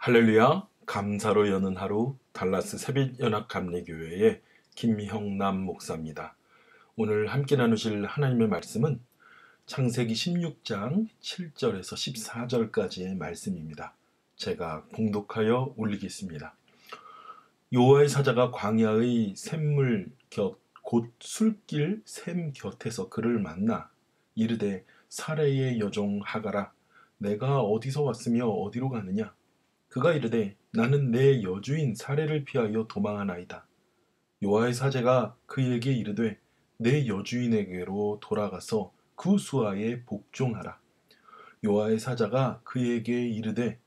할렐루야, 감사로 여는 하루 달라스 새벽연합감리교회의 김형남 목사입니다. 오늘 함께 나누실 하나님의 말씀은 창세기 16장 7절에서 14절까지의 말씀입니다. 제가 봉독하여 올리겠습니다. 여호와의 사자가 광야의 샘물 곁 곧 술길 샘 곁에서 그를 만나 이르되 사레의 여종 하가라, 내가 어디서 왔으며 어디로 가느냐? 그가 이르되 나는 내 여주인 사레를 피하여 도망하나이다. 여호와의 사자가 그에게 이르되 내 여주인에게로 돌아가서 그 수하에 복종하라. 여호와의 사자가 그에게 이르되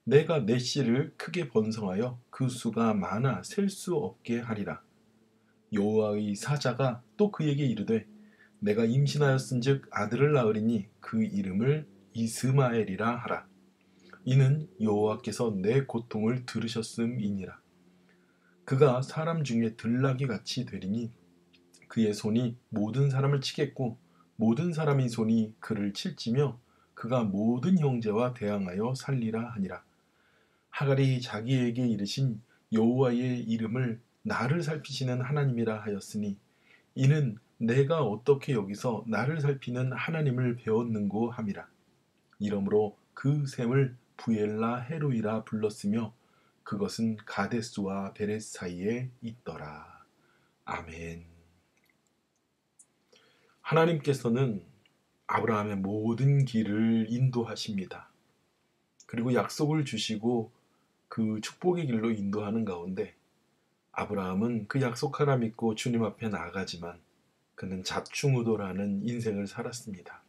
내가 내 씨를 크게 번성하여 그 수가 많아 셀 수 없게 하리라. 여호와의 사자가 또 그에게 이르되 내가 임신하였은즉 아들을 낳으리니 그 이름을 이스마엘이라 하라. 이는 여호와께서 내 고통을 들으셨음이니라. 그가 사람 중에 들나귀 같이 되리니 그의 손이 모든 사람을 치겠고 모든 사람의 손이 그를 칠지며 그가 모든 형제와 대항하여 살리라 하니라. 하갈이 자기에게 이르신 여호와의 이름을 나를 살피시는 하나님이라 하였으니 이는 내가 어떻게 여기서 나를 살피는 하나님을 배웠는고 함이라. 이러므로 그 샘을 부엘라 헤로이라 불렀으며 그것은 가데스와 베렛 사이에 있더라. 아멘. 하나님께서는 아브라함의 모든 길을 인도하십니다. 그리고 약속을 주시고 그 축복의 길로 인도하는 가운데 아브라함은 그 약속 하나 믿고 주님 앞에 나아가지만 그는 좌충우돌하는 인생을 살았습니다.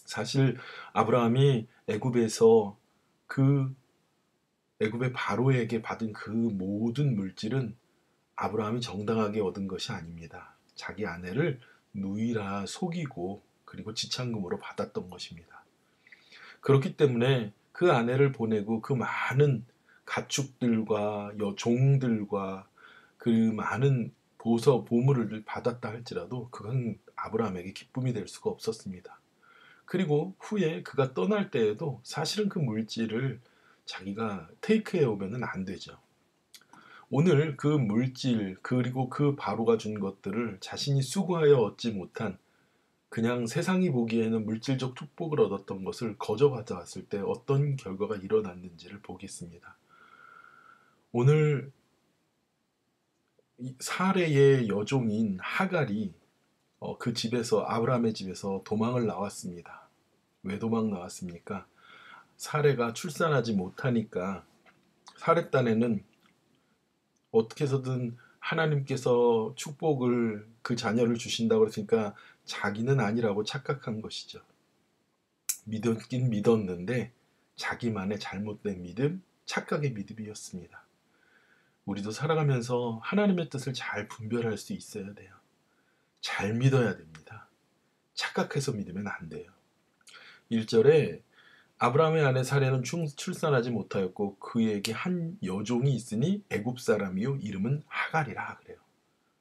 사실 아브라함이 애굽에서 그 애굽의 바로에게 받은 그 모든 물질은 아브라함이 정당하게 얻은 것이 아닙니다. 자기 아내를 누이라 속이고 그리고 지참금으로 받았던 것입니다. 그렇기 때문에 그 아내를 보내고 그 많은 가축들과 종들과 그 많은 보물을 받았다 할지라도 그건 아브라함에게 기쁨이 될 수가 없었습니다. 그리고 후에 그가 떠날 때에도 사실은 그 물질을 자기가 테이크해 오면은 안 되죠. 오늘 그 물질 그리고 그 바로가 준 것들을 자신이 수고하여 얻지 못한 그냥 세상이 보기에는 물질적 축복을 얻었던 것을 거저 가져왔을 때 어떤 결과가 일어났는지를 보겠습니다. 오늘 사레의 여종인 하갈이 그 집에서 아브라함의 집에서 도망을 나왔습니다. 왜 도망 나왔습니까? 사레가 출산하지 못하니까 사레 딴에는 어떻게 해서든 하나님께서 축복을 그 자녀를 주신다고 그랬으니까 자기는 아니라고 착각한 것이죠. 믿었긴 믿었는데 자기만의 잘못된 믿음, 착각의 믿음이었습니다. 우리도 살아가면서 하나님의 뜻을 잘 분별할 수 있어야 돼요. 잘 믿어야 됩니다. 착각해서 믿으면 안 돼요. 1절에 아브라함의 아내 사레는 출산하지 못하였고 그에게 한 여종이 있으니 애굽 사람이요 이름은 하갈이라 그래요.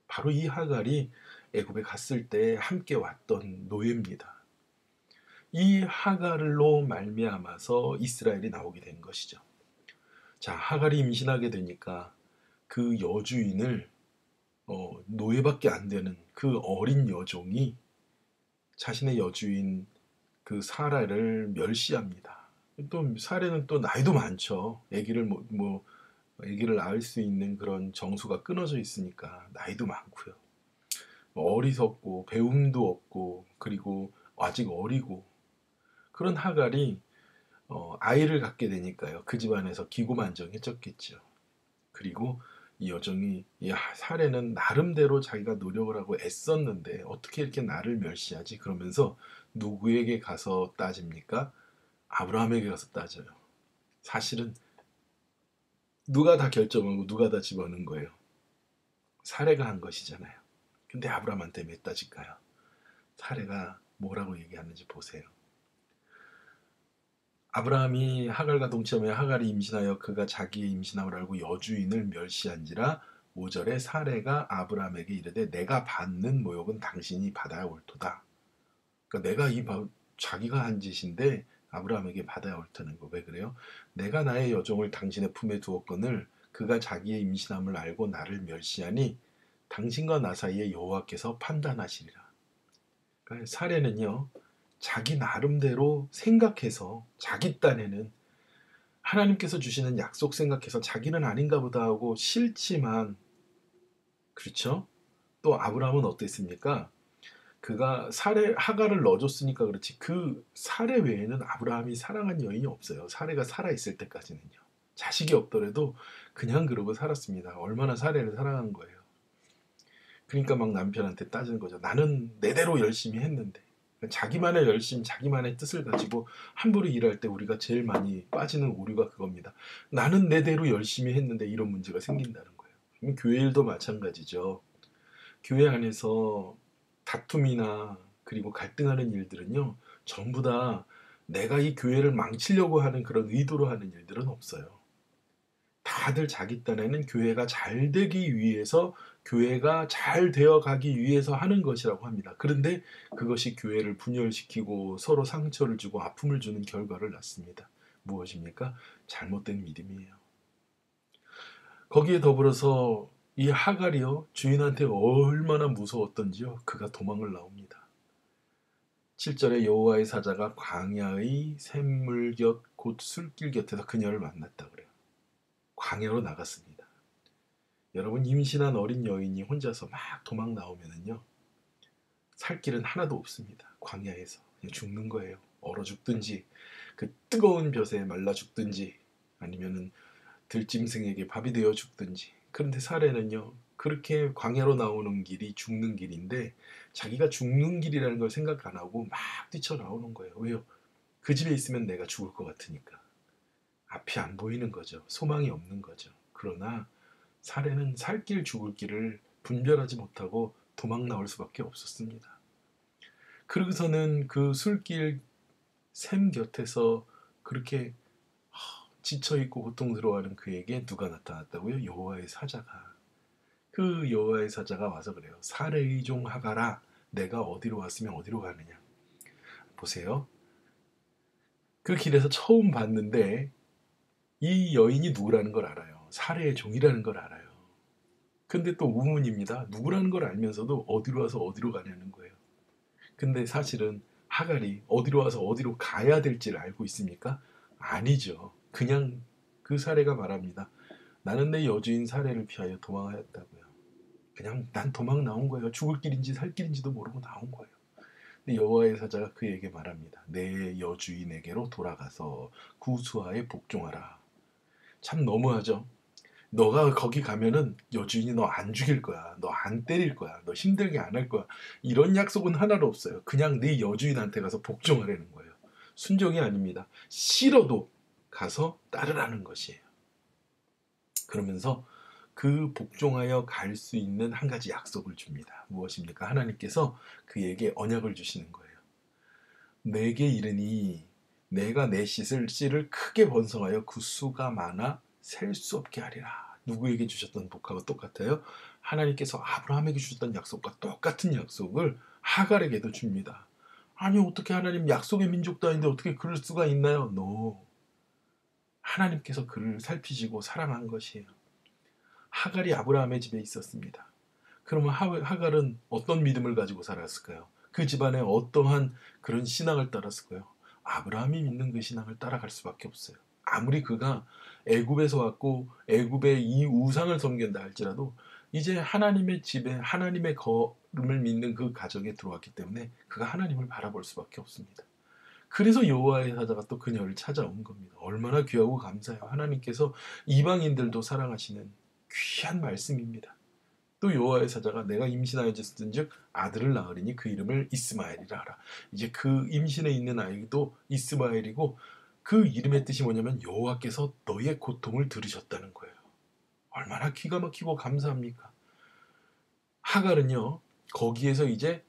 바로 이 하갈이 애굽에 갔을 때 함께 왔던 노예입니다. 이 하갈로 말미암아서 이스라엘이 나오게 된 것이죠. 자, 하갈이 임신하게 되니까 그 여주인을 노예밖에 안 되는 그 어린 여종이 자신의 여주인 그 사라를 멸시합니다. 또 사례는 또 나이도 많죠. 아기를 낳을 수 있는 그런 정수가 끊어져 있으니까 나이도 많고요. 어리석고 배움도 없고 그리고 아직 어리고 그런 하갈이 아이를 갖게 되니까요. 그 집안에서 기고만장해졌겠죠. 그리고 이 여종이 이 사례는 나름대로 자기가 노력을 하고 애썼는데 어떻게 이렇게 나를 멸시하지? 그러면서 누구에게 가서 따집니까? 아브라함에게 가서 따져요. 사실은 누가 다 결정하고 누가 다 집어넣은 거예요? 사례가 한 것이잖아요. 근데 아브라함한테 몇 따질까요? 사례가 뭐라고 얘기하는지 보세요. 아브라함이 하갈과 동침하여 하갈이 임신하여 그가 자기의 임신함을 알고 여주인을 멸시한지라 5절에 사레가 아브라함에게 이르되 내가 받는 모욕은 당신이 받아야 옳도다. 그러니까 자기가 한 짓인데 아브라함에게 받아야 옳다는 거. 왜 그래요? 내가 나의 여종을 당신의 품에 두었거늘 그가 자기의 임신함을 알고 나를 멸시하니 당신과 나 사이에 여호와께서 판단하시리라. 그러니까 사례는요, 자기 나름대로 생각해서 자기 딴에는 하나님께서 주시는 약속 생각해서 자기는 아닌가 보다 하고 싫지만, 그렇죠? 또 아브라함은 어땠습니까? 그가 사레 하가를 넣어줬으니까 그렇지 그 사레 외에는 아브라함이 사랑한 여인이 없어요. 사레가 살아있을 때까지는요. 자식이 없더라도 그냥 그러고 살았습니다. 얼마나 사레를 사랑한 거예요. 그러니까 막 남편한테 따지는 거죠. 나는 내대로 열심히 했는데. 자기만의 열심, 자기만의 뜻을 가지고 함부로 일할 때 우리가 제일 많이 빠지는 오류가 그겁니다. 나는 내대로 열심히 했는데 이런 문제가 생긴다는 거예요. 교회 일도 마찬가지죠. 교회 안에서 다툼이나 그리고 갈등하는 일들은요, 전부 다 내가 이 교회를 망치려고 하는 그런 의도로 하는 일들은 없어요. 다들 자기 딴에는 교회가 잘 되기 위해서, 교회가 잘 되어 가기 위해서 하는 것이라고 합니다. 그런데 그것이 교회를 분열시키고 서로 상처를 주고 아픔을 주는 결과를 낳습니다. 무엇입니까? 잘못된 믿음이에요. 거기에 더불어서 이 하갈이요, 주인한테 얼마나 무서웠던지요, 그가 도망을 나옵니다. 7절에 여호와의 사자가 광야의 샘물 곁 곧 술길 곁에서 그녀를 만났다 그래요. 광야로 나갔습니다. 여러분, 임신한 어린 여인이 혼자서 막 도망 나오면은요, 살 길은 하나도 없습니다. 광야에서 그냥 죽는 거예요. 얼어 죽든지 그 뜨거운 볕에 말라 죽든지 아니면은 들짐승에게 밥이 되어 죽든지. 그런데 사례는요, 그렇게 광야로 나오는 길이 죽는 길인데 자기가 죽는 길이라는 걸 생각 안 하고 막 뛰쳐나오는 거예요. 왜요? 그 집에 있으면 내가 죽을 것 같으니까. 앞이 안 보이는 거죠. 소망이 없는 거죠. 그러나 사례는 살 길 죽을 길을 분별하지 못하고 도망 나올 수밖에 없었습니다. 그러고서는 그 술길 샘 곁에서 그렇게 지쳐있고 고통스러워하는 그에게 누가 나타났다고요? 여호와의 사자가. 그 여호와의 사자가 와서 그래요. 사레의 종 하가라, 내가 어디로 왔으면 어디로 가느냐. 보세요. 그 길에서 처음 봤는데 이 여인이 누구라는 걸 알아요. 사레의 종이라는 걸 알아요. 근데 또 우문입니다. 누구라는 걸 알면서도 어디로 와서 어디로 가냐는 거예요. 근데 사실은 하갈이 어디로 와서 어디로 가야 될지를 알고 있습니까? 아니죠. 그냥 그 사례가 말합니다. 나는 내 여주인 사례를 피하여 도망하였다고요. 그냥 난 도망 나온 거예요. 죽을 길인지 살 길인지도 모르고 나온 거예요. 근데 여호와의 사자가 그에게 말합니다. 내 여주인에게로 돌아가서 구수하에 복종하라. 참 너무하죠. 너가 거기 가면은 여주인이 너 안 죽일 거야. 너 안 때릴 거야. 너 힘들게 안 할 거야. 이런 약속은 하나도 없어요. 그냥 네 여주인한테 가서 복종하라는 거예요. 순종이 아닙니다. 싫어도 가서 따르라는 것이에요. 그러면서 그 복종하여 갈 수 있는 한 가지 약속을 줍니다. 무엇입니까? 하나님께서 그에게 언약을 주시는 거예요. 내게 이르니 내가 내 씨를 크게 번성하여 그 수가 많아 셀 수 없게 하리라. 누구에게 주셨던 복하고 똑같아요? 하나님께서 아브라함에게 주셨던 약속과 똑같은 약속을 하갈에게도 줍니다. 아니, 어떻게 하나님 약속의 민족도 아닌데 어떻게 그럴 수가 있나요? No. 하나님께서 그를 살피시고 사랑한 것이에요. 하갈이 아브라함의 집에 있었습니다. 그러면 하갈은 어떤 믿음을 가지고 살았을까요? 그 집안에 어떠한 그런 신앙을 따랐을까요? 아브라함이 믿는 그 신앙을 따라갈 수밖에 없어요. 아무리 그가 애굽에서 왔고 애굽의 이 우상을 섬긴다 할지라도 이제 하나님의 집에 하나님의 걸음을 믿는 그 가정에 들어왔기 때문에 그가 하나님을 바라볼 수밖에 없습니다. 그래서 여호와의 사자가 또 그녀를 찾아온 겁니다. 얼마나 귀하고 감사해요. 하나님께서 이방인들도 사랑하시는 귀한 말씀입니다. 또 여호와의 사자가 내가 임신하였은즉 아들을 낳으리니 그 이름을 이스마엘이라 하라. 이제 그 임신에 있는 아이도 이스마엘이고 그 이름의 뜻이 뭐냐면 여호와께서 너의 고통을 들으셨다는 거예요. 얼마나 기가 막히고 감사합니까? 하갈은요, 거기에서 이제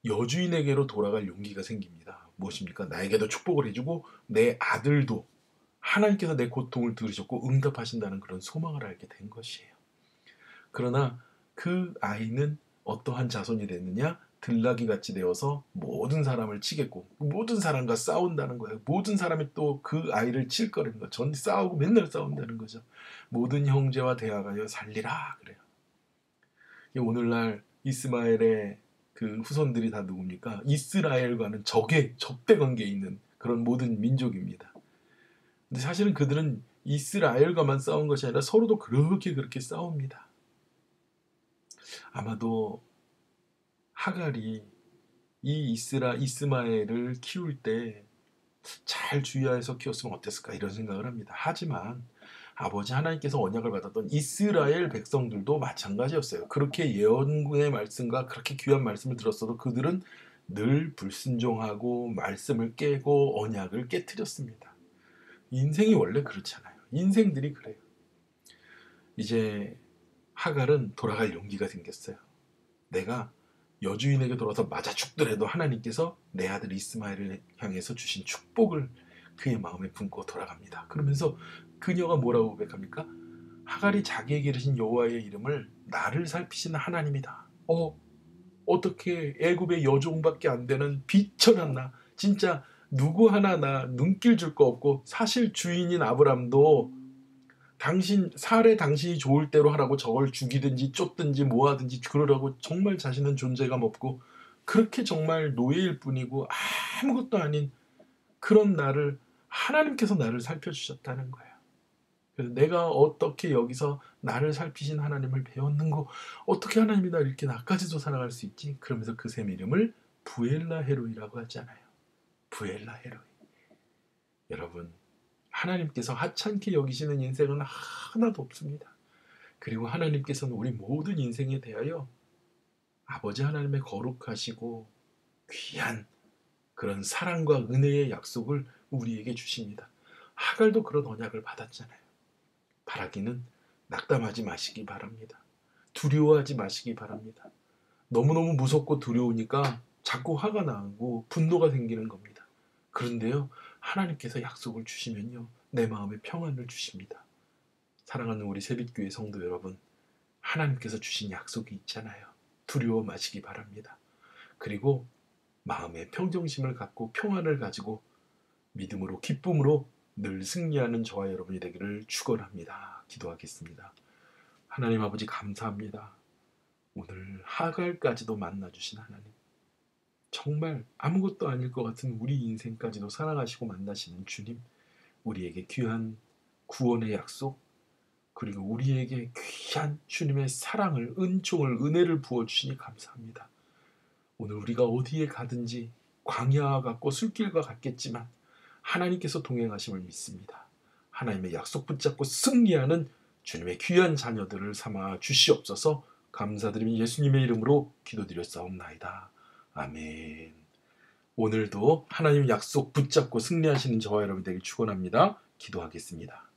여주인에게로 돌아갈 용기가 생깁니다. 무엇입니까? 나에게도 축복을 해주고 내 아들도 하나님께서 내 고통을 들으셨고 응답하신다는 그런 소망을 알게 된 것이에요. 그러나 그 아이는 어떠한 자손이 됐느냐? 들나귀 같이 되어서 모든 사람을 치겠고 모든 사람과 싸운다는 거예요. 모든 사람이 또 그 아이를 칠 거라는 거죠. 전 싸우고 맨날 싸운다는 거죠. 모든 형제와 대항하여 살리라 그래요. 오늘날 이스마엘의 그 후손들이 다 누굽니까? 이스라엘과는 적대 관계에 있는 그런 모든 민족입니다. 근데 사실은 그들은 이스라엘과만 싸운 것이 아니라 서로도 그렇게 싸웁니다. 아마도 하갈이 이 이스마엘을 키울 때 잘 주의하여서 키웠으면 어땠을까 이런 생각을 합니다. 하지만 아버지 하나님께서 언약을 받았던 이스라엘 백성들도 마찬가지였어요. 그렇게 예언의 말씀과 그렇게 귀한 말씀을 들었어도 그들은 늘 불순종하고 말씀을 깨고 언약을 깨트렸습니다. 인생이 원래 그렇잖아요. 인생들이 그래요. 이제 하갈은 돌아갈 용기가 생겼어요. 내가 여주인에게 돌아서 맞아 죽더라도 하나님께서 내 아들 이스마엘을 향해서 주신 축복을 그의 마음에 품고 돌아갑니다. 그러면서 그녀가 뭐라고 고백합니까? 하갈이 자기에게 이르신 여호와의 이름을 나를 살피시는 하나님이다. 어떻게 애굽의 여종밖에 안 되는 비천한 나, 진짜 누구 하나 나 눈길 줄 거 없고, 사실 주인인 아브람도 당신이 좋을 대로 하라고 저걸 죽이든지 쫓든지 뭐하든지 그러라고 정말 자신은 존재감 없고 그렇게 정말 노예일 뿐이고 아무것도 아닌 그런 나를 하나님께서 나를 살펴주셨다는 거예요. 그래서 내가 어떻게 여기서 나를 살피신 하나님을 배웠는고 어떻게 하나님이 나 이렇게 나까지도 사랑할 수 있지? 그러면서 그 샘 이름을 부엘라 헤로이라고 하잖아요. 부엘라 헤로이. 여러분, 하나님께서 하찮게 여기시는 인생은 하나도 없습니다. 그리고 하나님께서는 우리 모든 인생에 대하여 아버지 하나님의 거룩하시고 귀한 그런 사랑과 은혜의 약속을 우리에게 주십니다. 하갈도 그런 언약을 받았잖아요. 바라기는 낙담하지 마시기 바랍니다. 두려워하지 마시기 바랍니다. 너무너무 무섭고 두려우니까 자꾸 화가 나고 분노가 생기는 겁니다. 그런데요, 하나님께서 약속을 주시면요, 내 마음에 평안을 주십니다. 사랑하는 우리 새빛교회 성도 여러분, 하나님께서 주신 약속이 있잖아요. 두려워 마시기 바랍니다. 그리고 마음에 평정심을 갖고 평안을 가지고 믿음으로 기쁨으로 늘 승리하는 저와 여러분이 되기를 축원합니다. 기도하겠습니다. 하나님 아버지 감사합니다. 오늘 하갈까지도 만나주신 하나님, 정말 아무것도 아닐 것 같은 우리 인생까지도 사랑하시고 만나시는 주님, 우리에게 귀한 구원의 약속, 그리고 우리에게 귀한 주님의 사랑을, 은총을, 은혜를 부어주시니 감사합니다. 오늘 우리가 어디에 가든지 광야와 같고 술길과 같겠지만 하나님께서 동행하심을 믿습니다. 하나님의 약속 붙잡고 승리하는 주님의 귀한 자녀들을 삼아 주시옵소서. 감사드리며 예수님의 이름으로 기도드렸사옵나이다. 아멘. 오늘도 하나님 약속 붙잡고 승리하시는 저와 여러분 되길 축원합니다. 기도하겠습니다.